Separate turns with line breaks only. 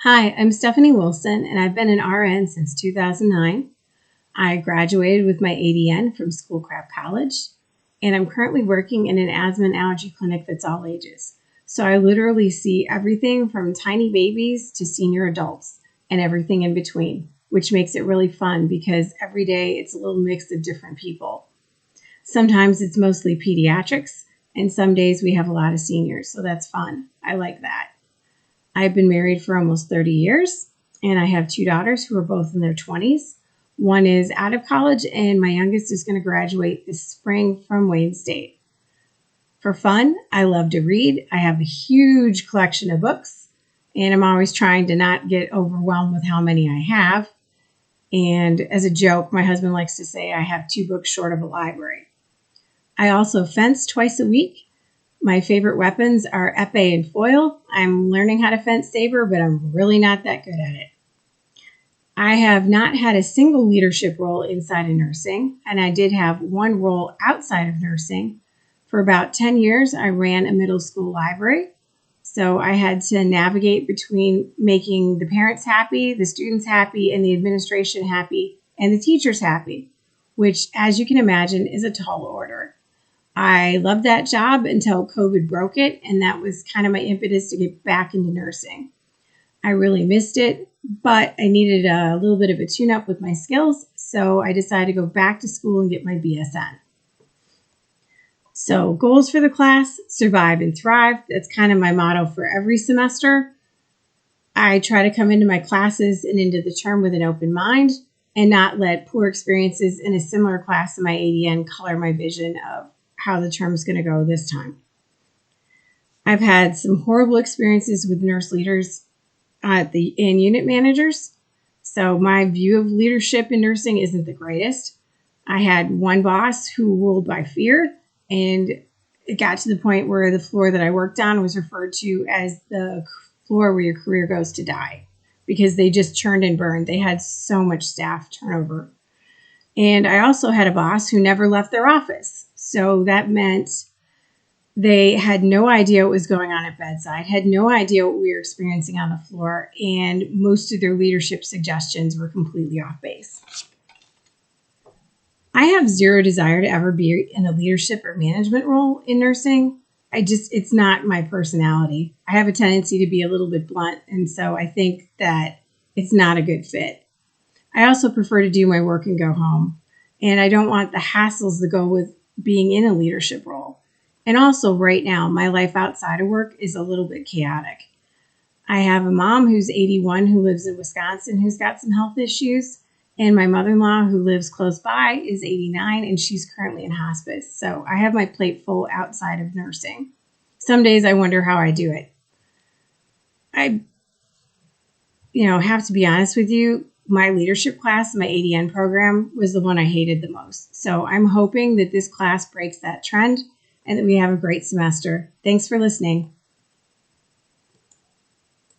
Hi, I'm Stephanie Wilson, and I've been an RN since 2009. I graduated with my ADN from Schoolcraft College, and I'm currently working in an asthma and allergy clinic that's all ages. So I literally see everything from tiny babies to senior adults and everything in between, which makes it really fun because every day it's a little mix of different people. Sometimes it's mostly pediatrics, and some days we have a lot of seniors, so that's fun. I like that. I've been married for almost 30 years, and I have two daughters who are both in their 20s. One is out of college, and my youngest is going to graduate this spring from Wayne State. For fun, I love to read. I have a huge collection of books, and I'm always trying to not get overwhelmed with how many I have. And as a joke, my husband likes to say I have 2 books short of a library. I also fence twice a week. My favorite weapons are epee and foil. I'm learning how to fence saber, but I'm really not that good at it. I have not had a single leadership role inside of nursing, and I did have one role outside of nursing. For about 10 years, I ran a middle school library. So I had to navigate between making the parents happy, the students happy, and the administration happy, and the teachers happy, which, as you can imagine, is a tall order. I loved that job until COVID broke it, and that was kind of my impetus to get back into nursing. I really missed it, but I needed a little bit of a tune-up with my skills, so I decided to go back to school and get my BSN. So goals for the class: survive and thrive. That's kind of my motto for every semester. I try to come into my classes and into the term with an open mind and not let poor experiences in a similar class in my ADN color my vision of how the term is going to go this time. I've had some horrible experiences with nurse leaders and unit managers. So my view of leadership in nursing isn't the greatest. I had one boss who ruled by fear, and it got to the point where the floor that I worked on was referred to as the floor where your career goes to die because they just churned and burned. They had so much staff turnover. And I also had a boss who never left their office. So that meant they had no idea what was going on at bedside, had no idea what we were experiencing on the floor, and most of their leadership suggestions were completely off base. I have zero desire to ever be in a leadership or management role in nursing. It's not my personality. I have a tendency to be a little bit blunt, and so I think that it's not a good fit. I also prefer to do my work and go home, and I don't want the hassles that go with being in a leadership role. And also right now, my life outside of work is a little bit chaotic. I have a mom who's 81 who lives in Wisconsin who's got some health issues, and my mother-in-law who lives close by is 89 and she's currently in hospice. So I have my plate full outside of nursing. Some days I wonder how I do it. I have to be honest with you, my leadership class, my ADN program, was the one I hated the most. So I'm hoping that this class breaks that trend and that we have a great semester. Thanks for listening.